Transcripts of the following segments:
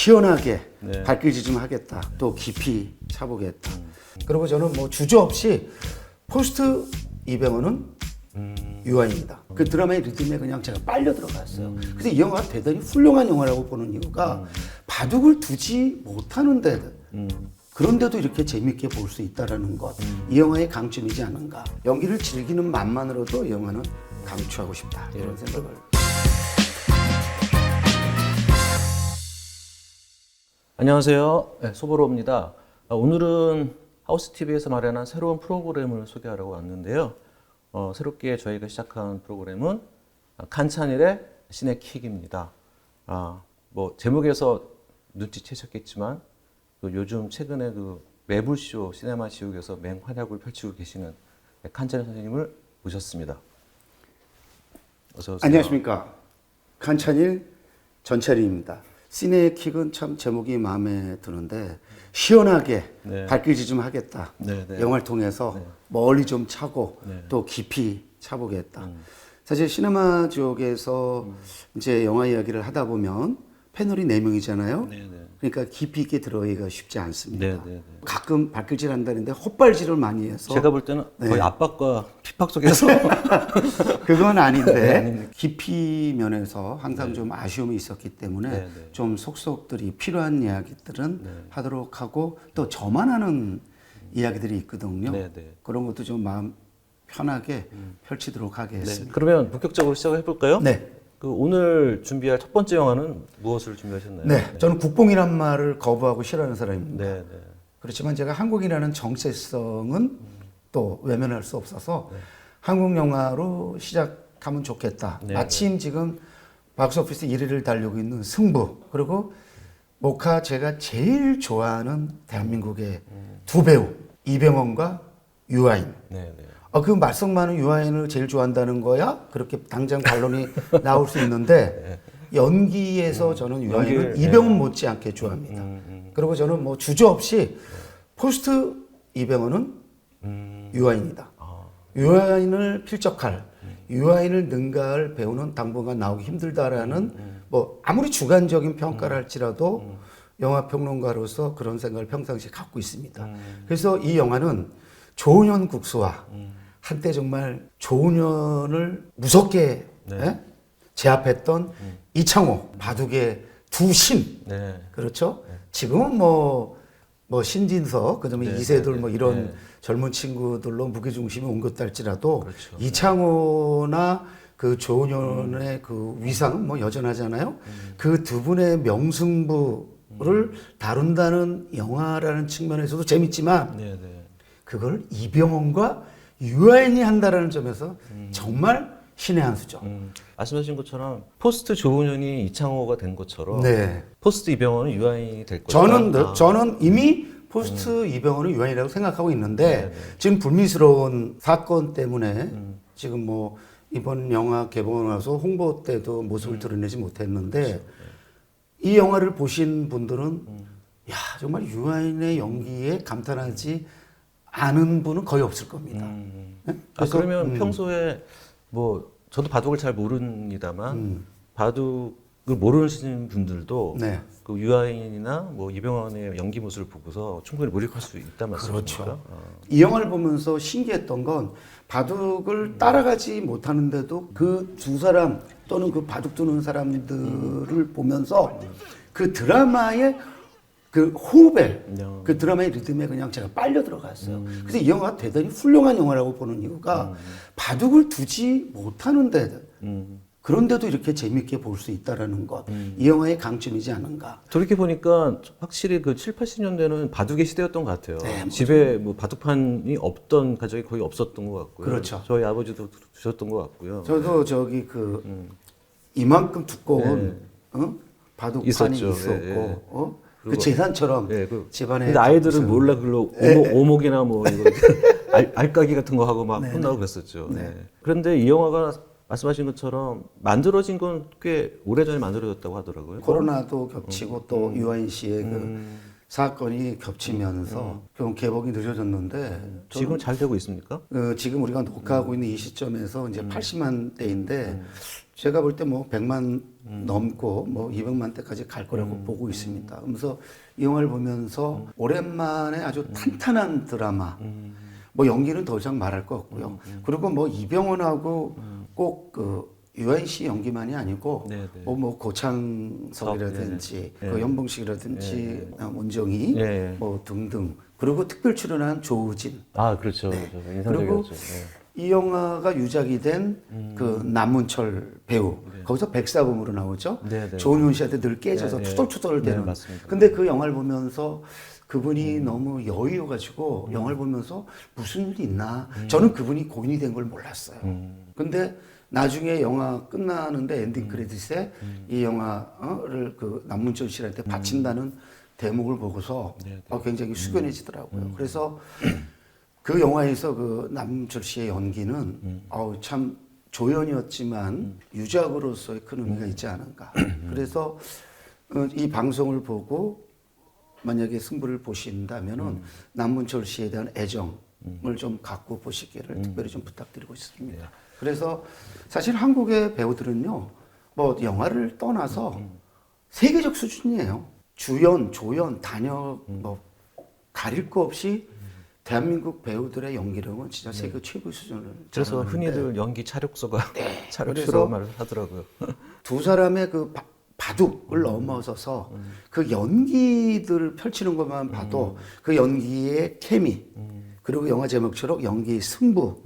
시원하게 네. 발길질 좀 하겠다. 또 깊이 차보겠다. 그리고 저는 뭐 주저없이 포스트 이병헌은 유아인이다. 그 드라마의 리듬에 그냥 제가 빨려 들어갔어요. 그래서 이 영화가 대단히 훌륭한 영화라고 보는 이유가 바둑을 두지 못하는데 그런데도 이렇게 재밌게 볼 수 있다는 것. 이 영화의 강점이지 않은가. 연기를 즐기는 맛만으로도 이 영화는 강추하고 싶다. 이런 생각을. 안녕하세요. 네, 소보로입니다. 오늘은 하우스TV에서 마련한 새로운 프로그램을 소개하려고 왔는데요. 새롭게 저희가 시작한 프로그램은 칸찬일의 시네킥입니다. 뭐 제목에서 눈치채셨겠지만 요즘 최근에 그 매불쇼 시네마 지옥에서 맹활약을 펼치고 계시는 칸찬일 선생님을 모셨습니다. 어서 오세요. 안녕하십니까. 칸찬일 전철입니다. 시네킥은 참 제목이 마음에 드는데 시원하게 네. 발길질 좀 하겠다. 네, 네. 영화를 통해서 네. 멀리 좀 차고 네. 또 깊이 차보겠다. 사실 시네마 지옥에서 이제 영화 이야기를 하다 보면 패널이 4명이잖아요. 네, 네. 그러니까 깊이 있게 들어가기가 쉽지 않습니다. 네, 네, 네. 가끔 발길질 한다는데 헛발질을 많이 해서 제가 볼 때는 네. 거의 압박과 핍박 속에서 그건 아닌데 네, 아닙니다. 깊이 면에서 항상 좀 아쉬움이 있었기 때문에 네, 네. 좀 속속들이 필요한 이야기들은 네. 하도록 하고 또 저만 하는 이야기들이 있거든요. 네, 네. 그런 것도 좀 마음 편하게 펼치도록 하겠습니다. 네. 그러면 본격적으로 시작을 해볼까요? 네. 그 오늘 준비할 첫 번째 영화는 무엇을 준비하셨나요? 네. 저는 국뽕이란 말을 거부하고 싫어하는 사람입니다. 네, 네. 그렇지만 제가 한국이라는 정체성은 또 외면할 수 없어서 한국 영화로 시작하면 좋겠다. 네, 마침 지금 박스오피스 1위를 달리고 있는 승부 그리고 모카 제가 제일 좋아하는 대한민국의 두 배우 이병헌과 유아인. 네, 네. 그 말썽 많은 유아인을 제일 좋아한다는 거야? 그렇게 당장 반론이 나올 수 있는데 연기에서 저는 유아인을 연기를, 이병헌 못지않게 좋아합니다. 그리고 저는 뭐 주저없이 포스트 이병헌은 유아인이다. 유아인을 필적할, 유아인을 능가할 배우는 당분간 나오기 힘들다라는 뭐 아무리 주관적인 평가를 할지라도 영화 평론가로서 그런 생각을 평상시에 갖고 있습니다. 그래서 이 영화는 조은현 국수와 한때 정말 조은현을 무섭게 제압했던 이창호 바둑의 두 신. 네. 그렇죠? 지금은 뭐 신진서, 그다음에 네, 이세돌 네, 뭐 이런 네. 젊은 친구들로 무게중심이 옮겼다 할지라도 그렇죠. 이창호나 그 조은현의 그 위상은 뭐 여전하잖아요. 그 두 분의 명승부를 다룬다는 영화라는 측면에서도 재밌지만 네, 네. 그걸 이병헌과 유아인이 한다라는 점에서 정말 신의 한 수죠. 말씀하신 것처럼 포스트 조은현이 이창호가 된 것처럼 네. 포스트 이병헌은 유아인이 될 거다. 저는 이미 포스트 이병헌은 유아인이라고 생각하고 있는데 네, 네. 지금 불미스러운 사건 때문에 지금 뭐 이번 영화 개봉을 나서 홍보 때도 모습을 드러내지 못했는데 그렇죠. 이 영화를 보신 분들은 야 정말 유아인의 연기에 감탄하지 않은 분은 거의 없을 겁니다. 네? 그래서, 그러면 평소에 뭐 저도 바둑을 잘 모릅니다만 바둑을 모르시는 분들도 네. 그 유아인이나 뭐 이병헌의 연기 모습을 보고서 충분히 몰입할 수 있다 말씀이십니까? 그렇죠. 이 영화를 보면서 신기했던 건 바둑을 따라가지 못하는데도 그 두 사람 또는 그 바둑 두는 사람들을 보면서 그 드라마의 그 호흡에 그 드라마의 리듬에 그냥 제가 빨려 들어갔어요. 그래서 이 영화가 대단히 훌륭한 영화라고 보는 이유가 바둑을 두지 못하는데 그런데도 이렇게 재밌게 볼 수 있다는 것. 이 영화의 강점이지 않은가. 돌이켜보니까 확실히 그 7, 80년대는 바둑의 시대였던 것 같아요. 네, 집에 뭐 바둑판이 없던 가정이 거의 없었던 것 같고요. 그렇죠. 저희 아버지도 두셨던 것 같고요. 저도 저기 그 이만큼 두꺼운 바둑판이 있었죠. 있었고 예, 예. 그 재산처럼 예, 집안에 근데 아이들은 갖고 몰라 그걸로 오목이나 뭐 이거 알까기 같은 거 하고 막 혼나고 그랬었죠. 네. 그런데 이 영화가 말씀하신 것처럼 만들어진 건 꽤 오래전에 만들어졌다고 하더라고요. 코로나도 겹치고 또 유아인 씨의 그 사건이 겹치면서 좀 개봉이 늦어졌는데 지금 잘 되고 있습니까? 지금 우리가 녹화하고 있는 이 시점에서 이제 80만 대인데 제가 볼 때 뭐 100만 넘고 뭐 200만 대까지 갈 거라고 보고 있습니다. 그러면서 이 영화를 보면서 오랜만에 아주 탄탄한 드라마, 뭐 연기는 더 이상 말할 거 없고요. 그리고 뭐 이병헌하고 꼭 그 유아인 씨 연기만이 아니고 네, 네. 뭐 고창석이라든지 네, 네. 그 연봉식이라든지 원정이 네. 뭐 등등 그리고 특별 출연한 조우진 아, 그렇죠. 그렇죠. 그리고 인상적이었죠. 네. 이 영화가 유작이 된 그 남문철 배우 거기서 백사범으로 나오죠. 네, 네. 조은현 씨한테 늘 깨져서 네, 네. 투덜투덜대는. 네, 맞습니다. 근데 그 영화를 보면서 그분이 너무 여유여가지고 영화를 보면서 무슨 일이 있나. 저는 그분이 고인이 된 걸 몰랐어요. 근데 나중에 영화 끝나는데 엔딩 크레딧에 이 영화를 그 남문철 씨한테 바친다는 대목을 보고서 네, 굉장히 숙연해지더라고요. 그래서 그 영화에서 그 남문철 씨의 연기는 참 조연이었지만 유작으로서의 큰 의미가 있지 않은가. 그래서 이 방송을 보고 만약에 승부를 보신다면은 남문철 씨에 대한 애정을 좀 갖고 보시기를 특별히 좀 부탁드리고 있습니다. 그래서 사실 한국의 배우들은요, 뭐 영화를 떠나서 세계적 수준이에요. 주연, 조연, 단역 뭐 가릴 거 없이 대한민국 배우들의 연기력은 진짜 세계 최고 수준을. 그래서 자랑하는데 흔히들 연기 차력소가 그래서 차력소라고 말을 하더라고요. 두 사람의 그 바둑을 넘어서서 그 연기들을 펼치는 것만 봐도 그 연기의 케미 그리고 영화 제목처럼 연기의 승부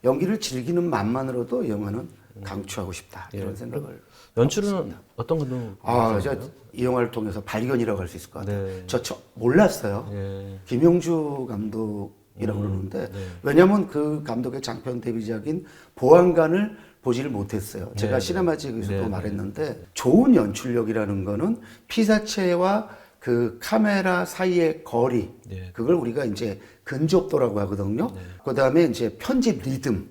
연기를 즐기는 맛만으로도 이 영화는 강추하고 싶다 이런 생각을 연출은 어떤 감독? 이 영화를 통해서 발견이라고 할 수 있을 것 같아요. 네. 저 몰랐어요. 예. 김용주 감독이라고 그러는데 왜냐하면 그 감독의 장편 데뷔작인 보안관을 보지를 못했어요. 제가 시네마지에서도 말했는데 좋은 연출력이라는 거는 피사체와 그 카메라 사이의 거리 그걸 우리가 이제 근접도라고 하거든요. 그다음에 이제 편집 리듬,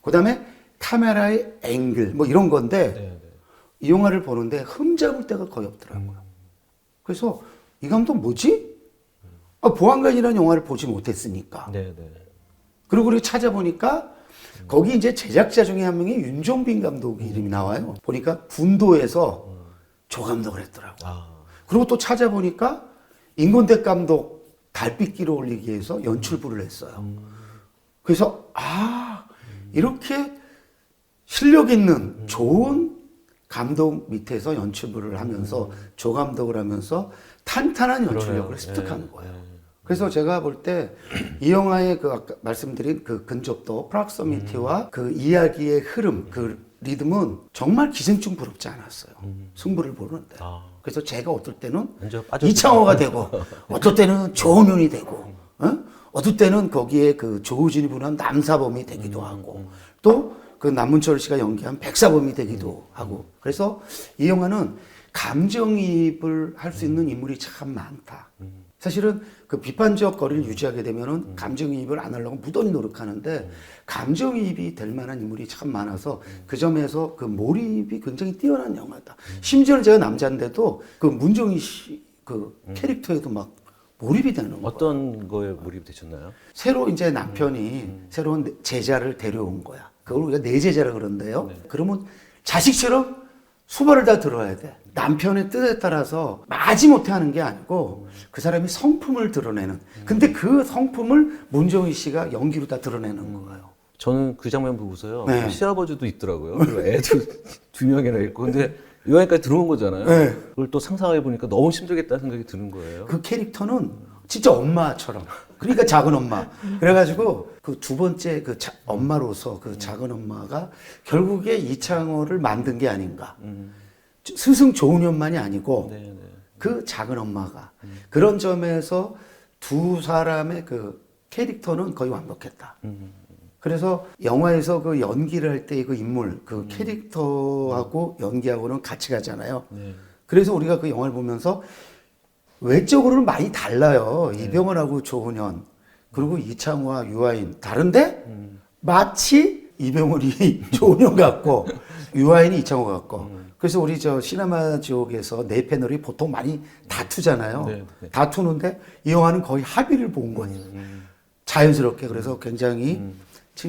그다음에 카메라의 앵글 뭐 이런 건데 이 영화를 보는데 흠잡을 데가 거의 없더라고요. 그래서 이 감독 뭐지? 보안관이라는 영화를 보지 못했으니까. 그리고 우리 찾아보니까 거기 이제 제작자 중에 한 명이 윤종빈 감독 이름이 나와요. 보니까 군도에서 조 감독을 했더라고요. 그리고 또 찾아보니까 임권택 감독 달빛기로 올리기 위해서 연출부를 했어요. 그래서 이렇게 실력 있는 좋은 감독 밑에서 연출부를 하면서 조 감독을 하면서 탄탄한 연출력을 습득하는 거예요. 그래서 제가 볼 때 이 영화의 그 아까 말씀드린 그 근접도, 프락서미티와 그 이야기의 흐름, 그 리듬은 정말 기생충 부럽지 않았어요. 승부를 보는데. 그래서 제가 어떨 때는 이창호가 되고, 어떨 때는 조은현이 되고, 어떨 때는 거기에 그 조우진이 부른 남사범이 되기도 하고, 또 그 남문철 씨가 연기한 백사범이 되기도 하고. 그래서 이 영화는 감정이입을 할 수 있는 인물이 참 많다. 사실은 그 비판적 거리를 유지하게 되면은 감정이입을 안 하려고 무던히 노력하는데 감정이입이 될 만한 인물이 참 많아서 그 점에서 그 몰입이 굉장히 뛰어난 영화다. 심지어는 제가 남자인데도 그 문정희 씨 그 캐릭터에도 막 몰입이 되는 거예요. 어떤 거에 몰입이 되셨나요? 새로 이제 남편이 새로운 제자를 데려온 거야. 그걸 우리가 내 제자라 그러는데요. 그러면 자식처럼 수발을 다 들어야 돼. 남편의 뜻에 따라서 마지못해 하는 게 아니고 그 사람이 성품을 드러내는. 근데 그 성품을 문정희 씨가 연기로 다 드러내는 거예요. 저는 그 장면 보고서요. 시아버지도 있더라고요. 그리고 애도 2명이나 있고. 근데 여기까지 들어온 거잖아요. 그걸 또 상상해 보니까 너무 힘들겠다는 생각이 드는 거예요. 그 캐릭터는 진짜 엄마처럼. 그러니까 작은 엄마. 그래가지고 그 두 번째 그 엄마로서 그 작은 엄마가 결국에 이창호를 만든 게 아닌가. 스승 조은현만이 아니고 그 작은 엄마가 그런 점에서 두 사람의 그 캐릭터는 거의 완벽했다. 그래서 영화에서 그 연기를 할 때 그 인물, 그 캐릭터하고 연기하고는 같이 가잖아요. 그래서 우리가 그 영화를 보면서 외적으로는 많이 달라요. 이병헌하고 조은현, 그리고 이창호와 유아인 다른데 마치 이병헌이 조은현 같고 유아인이 이창호 같고. 그래서 우리 저 시네마 지옥에서 네 패널이 보통 많이 다투잖아요. 다투는데 이 영화는 거의 합의를 본 거예요. 자연스럽게. 그래서 굉장히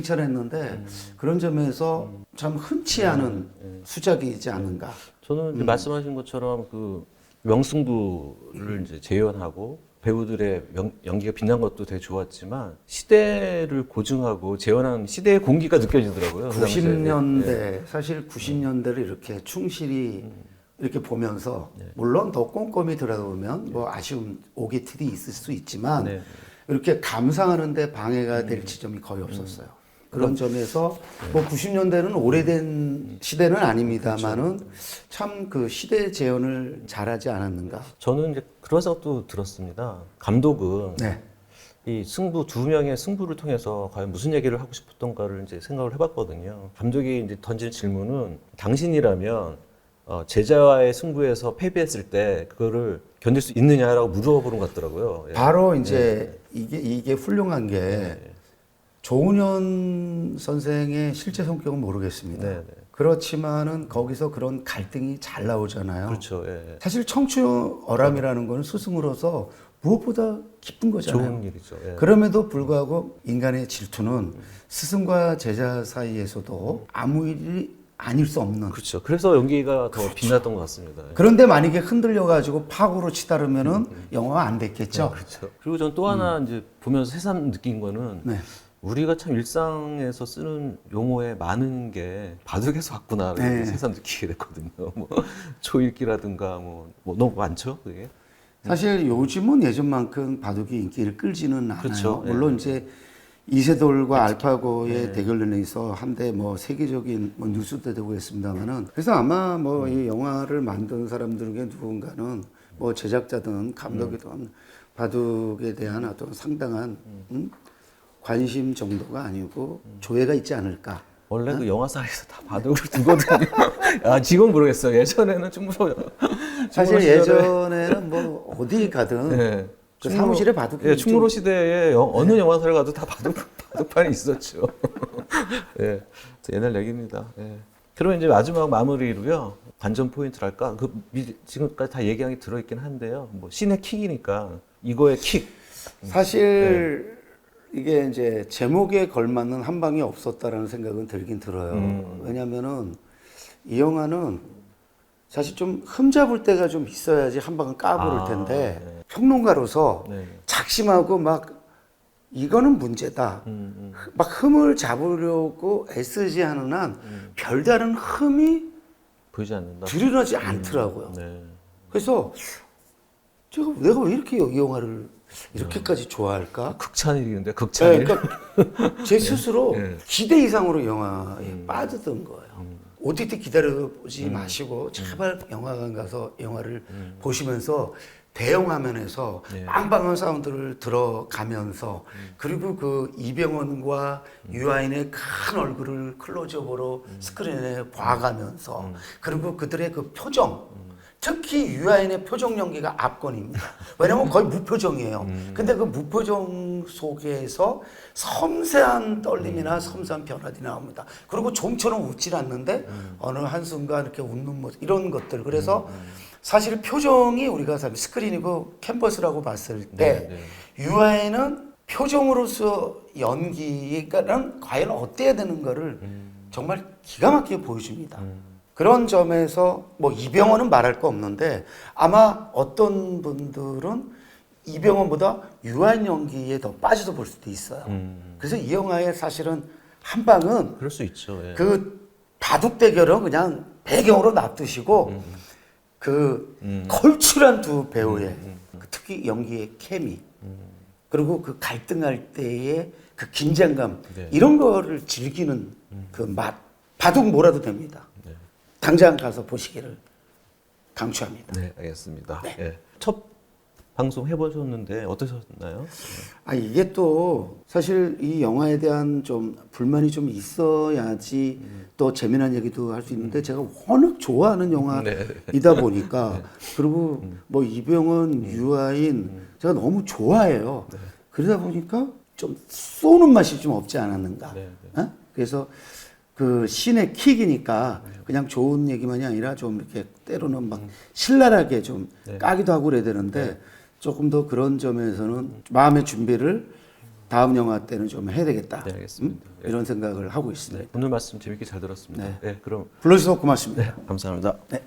칭찬했는데 그런 점에서 참 흔치 않은 수작이지 않는가. 저는 이제 말씀하신 것처럼 그 명승부를 이제 재현하고 배우들의 연기가 빛난 것도 되게 좋았지만 시대를 고증하고 재현한 시대의 공기가 느껴지더라고요. 그 당시에. 90년대 사실 90년대를 이렇게 충실히 이렇게 보면서 물론 더 꼼꼼히 들여다보면 뭐 아쉬운 오게티도 있을 수 있지만 네. 이렇게 감상하는데 방해가 될 지점이 거의 없었어요. 그런 점에서 뭐 90년대는 오래된 시대는 아닙니다만은 참 그 시대 재현을 잘하지 않았는가. 저는 이제 그런 생각도 들었습니다. 감독은 네. 이 승부 두 명의 승부를 통해서 과연 무슨 얘기를 하고 싶었던가를 이제 생각을 해봤거든요. 감독이 이제 던진 질문은 당신이라면 제자와의 승부에서 패배했을 때 그거를 견딜 수 있느냐라고 물어보는 것 같더라고요. 예. 바로 이제 이게 훌륭한 게 조은현 선생의 실제 성격은 모르겠습니다. 네, 네. 그렇지만은 거기서 그런 갈등이 잘 나오잖아요. 그렇죠. 예. 사실 청춘어람이라는 거는 스승으로서 무엇보다 기쁜 거잖아요. 좋은 일이죠. 예. 그럼에도 불구하고 인간의 질투는 스승과 제자 사이에서도 아무 일이 아닐 수 없는. 그렇죠. 그래서 연기가 더 빛났던 것 같습니다. 예. 그런데 만약에 흔들려가지고 파고로 치다르면은 영화가 안 됐겠죠. 그렇죠. 그리고 전 또 하나 이제 보면서 새삼 느낀 거는 네. 우리가 참 일상에서 쓰는 용어에 많은 게 바둑에서 왔구나 네. 새삼 느끼게 됐거든요. 뭐 초읽기라든가 뭐 너무 많죠, 그게. 사실 요즘은 예전만큼 바둑이 인기를 끌지는 않아요. 그렇죠. 물론 이제 이세돌과 알파고의 네. 대결론에서 한때 뭐 세계적인 뭐 뉴스도 되고 했습니다만은 그래서 아마 뭐 이 영화를 만든 사람들 중에 누군가는 뭐 제작자든 감독이든 바둑에 대한 어떤 상당한 관심 정도가 아니고 조예가 있지 않을까. 원래 그 영화사에서 다 바둑을 두거든요. 아, 지금 모르겠어요. 예전에는 충무로 사실 시절에- 예전에는 뭐 어디 가든 네. 그 사무실에 바둑이 예, 충무로 시대에 어느 영화사를 가도 다 바둑판이 있었죠. 예, 옛날 얘기입니다. 예. 그러면 이제 마지막 마무리로요. 관전 포인트랄까? 지금까지 다 얘기한 게 들어있긴 한데요. 뭐 신의 킥이니까 이거의 킥. 사실 이게 이제 제목에 걸맞는 한 방이 없었다라는 생각은 들긴 들어요. 왜냐면은 이 영화는 사실 좀 흠잡을 때가 좀 있어야지 한 방은 까부를 텐데 네. 평론가로서 네. 작심하고 막 이거는 문제다. 막 흠을 잡으려고 애쓰지 않은 한 별다른 흠이 보이지 않는다. 드러나지 않더라고요. 네. 그래서 내가 왜 이렇게 이 영화를 이렇게까지 좋아할까? 극찬일인데 네, 극찬일. 그러니까 제 스스로 네. 기대 이상으로 영화에 빠졌던 거예요. OTT 기다려보지 마시고 제발 영화관 가서 영화를 보시면서 대형 화면에서 네. 빵빵한 사운드를 들어가면서 그리고 그 이병헌과 유아인의 큰 얼굴을 클로즈업으로 스크린에 봐가면서 그리고 그들의 그 표정 특히 유아인의 표정 연기가 압권입니다. 왜냐면 거의 무표정이에요. 근데 그 무표정 속에서 섬세한 떨림이나 섬세한 변화들이 나옵니다. 그리고 좀처럼 웃질 않는데 어느 한순간 이렇게 웃는 모습 이런 것들. 그래서 사실 표정이 우리가 스크린이고 캔버스라고 봤을 때 유아인은 표정으로서 연기가는 과연 어때야 되는가를 정말 기가 막히게 보여줍니다. 그런 점에서 뭐 이병헌은 말할 거 없는데 아마 어떤 분들은 이병헌보다 유아인 연기에 더 빠져서 볼 수도 있어요. 그래서 이 영화의 사실은 한 방은 그럴 수 있죠. 예. 그 바둑 대결은 그냥 배경으로 놔두시고 그 걸출한 두 배우의 그 특히 연기의 케미 그리고 그 갈등할 때의 그 긴장감 네. 이런 거를 즐기는 그 맛 바둑 몰아도 됩니다. 네. 당장 가서 보시기를 강추합니다. 네, 알겠습니다. 예. 첫 방송 해보셨는데 어떠셨나요? 아 이게 또 사실 이 영화에 대한 좀 불만이 좀 있어야지 또 재미난 얘기도 할 수 있는데 제가 워낙 좋아하는 영화이다 보니까 그리고 뭐 이병헌, 유아인 제가 너무 좋아해요. 그러다 보니까 좀 쏘는 맛이 좀 없지 않았는가. 네, 어? 그래서 그 신의 킥이니까 그냥 좋은 얘기만이 아니라 좀 이렇게 때로는 막 신랄하게 좀 까기도 하고 그래야 되는데 조금 더 그런 점에서는 마음의 준비를 다음 영화 때는 좀 해야 되겠다. 네, 알겠습니다. 이런 생각을 하고 있습니다. 오늘 말씀 재밌게 잘 들었습니다. 네. 네, 그럼 불러주셔서 고맙습니다. 감사합니다. 네.